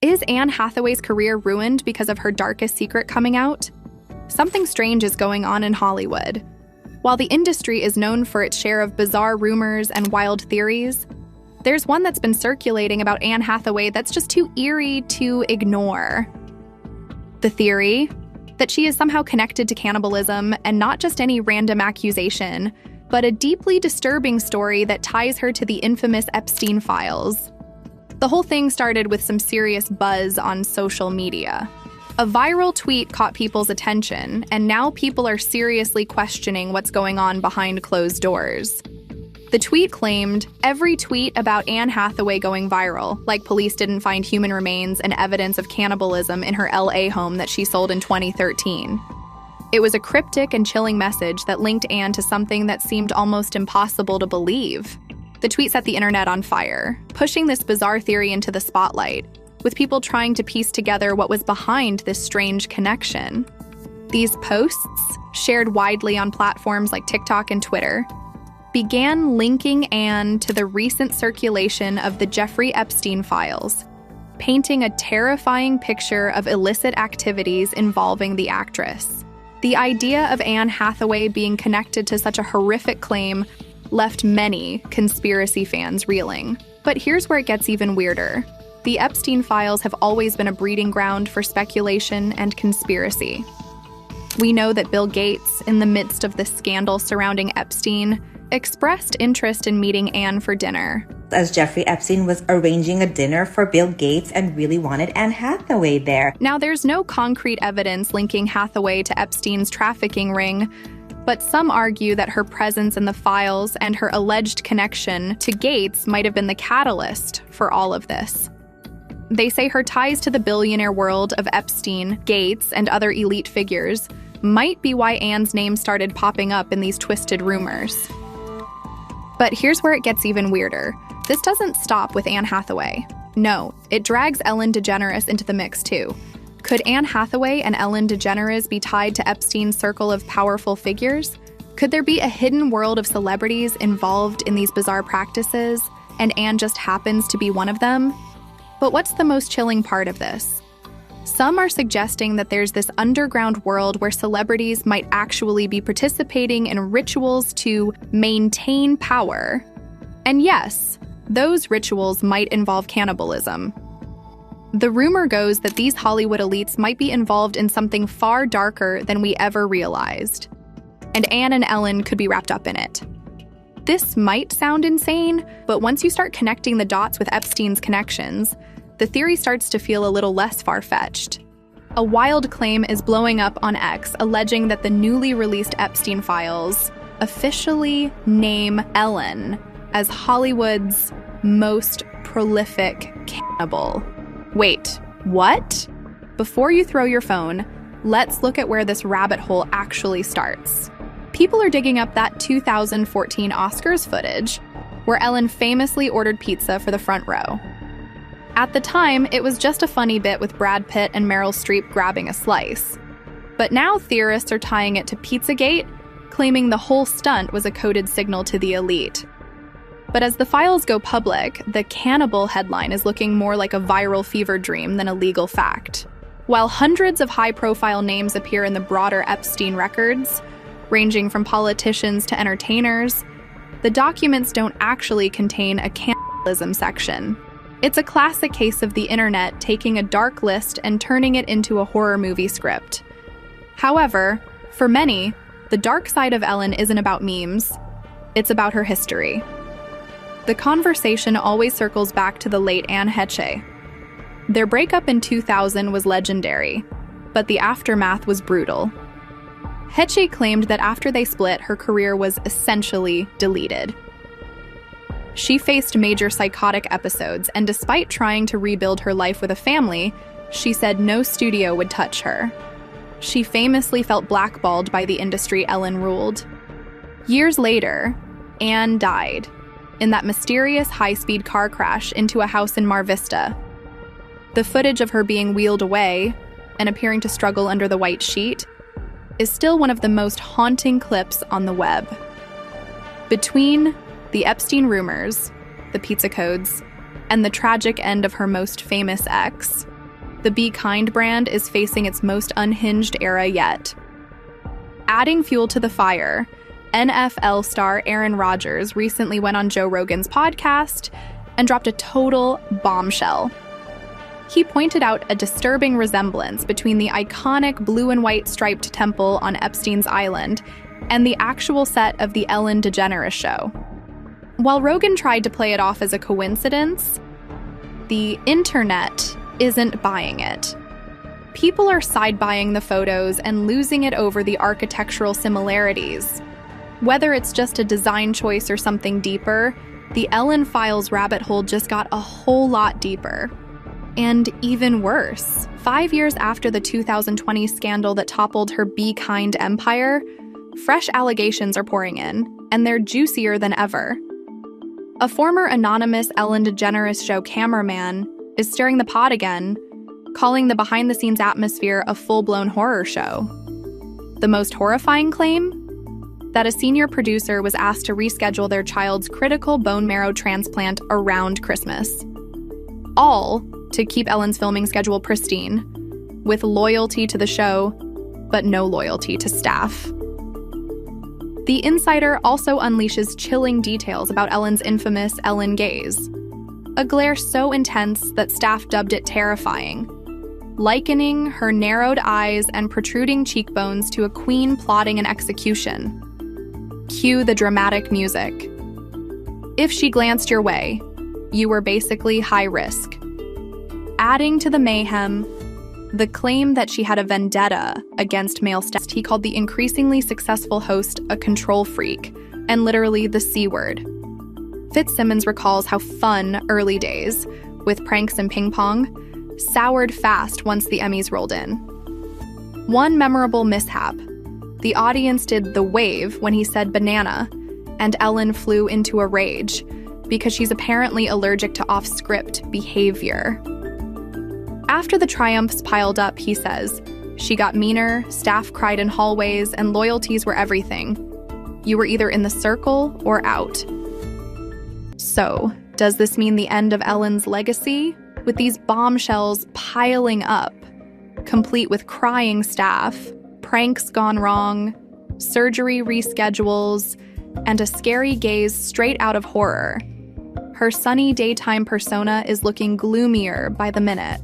Is Anne Hathaway's career ruined because of her darkest secret coming out? Something strange is going on in Hollywood. While the industry is known for its share of bizarre rumors and wild theories, there's one that's been circulating about Anne Hathaway that's just too eerie to ignore. The theory that she is somehow connected to cannibalism, and not just any random accusation, but a deeply disturbing story that ties her to the infamous Epstein files. The whole thing started with some serious buzz on social media. A viral tweet caught people's attention, and now people are seriously questioning what's going on behind closed doors. The tweet claimed, "Every tweet about Anne Hathaway going viral, like police didn't find human remains and evidence of cannibalism in her LA home that she sold in 2013. It was a cryptic and chilling message that linked Anne to something that seemed almost impossible to believe. The tweet set the internet on fire, pushing this bizarre theory into the spotlight, with people trying to piece together what was behind this strange connection. These posts, shared widely on platforms like TikTok and Twitter, began linking Anne to the recent circulation of the Jeffrey Epstein files, painting a terrifying picture of illicit activities involving the actress. The idea of Anne Hathaway being connected to such a horrific claim left many conspiracy fans reeling. But here's where it gets even weirder. The Epstein files have always been a breeding ground for speculation and conspiracy. We know that Bill Gates, in the midst of the scandal surrounding Epstein, expressed interest in meeting Anne for dinner. As Jeffrey Epstein was arranging a dinner for Bill Gates and really wanted Anne Hathaway there. Now, there's no concrete evidence linking Hathaway to Epstein's trafficking ring, but some argue that her presence in the files and her alleged connection to Gates might have been the catalyst for all of this. They say her ties to the billionaire world of Epstein, Gates, and other elite figures might be why Anne's name started popping up in these twisted rumors. But here's where it gets even weirder. This doesn't stop with Anne Hathaway. No, it drags Ellen DeGeneres into the mix too. Could Anne Hathaway and Ellen DeGeneres be tied to Epstein's circle of powerful figures? Could there be a hidden world of celebrities involved in these bizarre practices, and Anne just happens to be one of them? But what's the most chilling part of this? Some are suggesting that there's this underground world where celebrities might actually be participating in rituals to maintain power. And yes, those rituals might involve cannibalism. The rumor goes that these Hollywood elites might be involved in something far darker than we ever realized. And Anne and Ellen could be wrapped up in it. This might sound insane, but once you start connecting the dots with Epstein's connections, the theory starts to feel a little less far-fetched. A wild claim is blowing up on X, alleging that the newly released Epstein files officially name Ellen as Hollywood's most prolific cannibal. Wait, what? Before you throw your phone, let's look at where this rabbit hole actually starts. People are digging up that 2014 Oscars footage, where Ellen famously ordered pizza for the front row. At the time, it was just a funny bit with Brad Pitt and Meryl Streep grabbing a slice. But now theorists are tying it to Pizzagate, claiming the whole stunt was a coded signal to the elite. But as the files go public, the cannibal headline is looking more like a viral fever dream than a legal fact. While hundreds of high-profile names appear in the broader Epstein records, ranging from politicians to entertainers, the documents don't actually contain a cannibalism section. It's a classic case of the internet taking a dark list and turning it into a horror movie script. However, for many, the dark side of Ellen isn't about memes, it's about her history. The conversation always circles back to the late Anne Hathaway. Their breakup in 2000 was legendary, but the aftermath was brutal. Hathaway claimed that after they split, her career was essentially deleted. She faced major psychotic episodes, and despite trying to rebuild her life with a family, she said no studio would touch her. She famously felt blackballed by the industry Ellen ruled. Years later, Anne died in that mysterious high-speed car crash into a house in Mar Vista. The footage of her being wheeled away and appearing to struggle under the white sheet is still one of the most haunting clips on the web. Between the Epstein rumors, the pizza codes, and the tragic end of her most famous ex, The Be Kind brand is facing its most unhinged era yet. Adding fuel to the fire, NFL star Aaron Rodgers recently went on Joe Rogan's podcast and dropped a total bombshell. He pointed out a disturbing resemblance between the iconic blue and white striped temple on Epstein's Island and the actual set of the Ellen DeGeneres show. While Rogan tried to play it off as a coincidence, the internet isn't buying it. People are side-buying the photos and losing it over the architectural similarities. Whether it's just a design choice or something deeper, the Ellen Files rabbit hole just got a whole lot deeper. And even worse, 5 years after the 2020 scandal that toppled her Be Kind empire, fresh allegations are pouring in, and they're juicier than ever. A former anonymous Ellen DeGeneres show cameraman is stirring the pot again, calling the behind-the-scenes atmosphere a full-blown horror show. The most horrifying claim? That a senior producer was asked to reschedule their child's critical bone marrow transplant around Christmas. All to keep Ellen's filming schedule pristine, with loyalty to the show, but no loyalty to staff. The Insider also unleashes chilling details about Ellen's infamous Ellen gaze, a glare so intense that staff dubbed it terrifying, likening her narrowed eyes and protruding cheekbones to a queen plotting an execution. Cue the dramatic music. If she glanced your way, you were basically high risk. Adding to the mayhem, the claim that she had a vendetta against male staff. He called the increasingly successful host a control freak, and literally the C word. Fitzsimmons recalls how fun early days, with pranks and ping pong, soured fast once the Emmys rolled in. One memorable mishap: the audience did the wave when he said banana, and Ellen flew into a rage because she's apparently allergic to off-script behavior. After the triumphs piled up, he says, "She got meaner, staff cried in hallways, and loyalties were everything. You were either in the circle or out." So, does this mean the end of Ellen's legacy? With these bombshells piling up, complete with crying staff, pranks gone wrong, surgery reschedules, and a scary gaze straight out of horror, her sunny daytime persona is looking gloomier by the minute.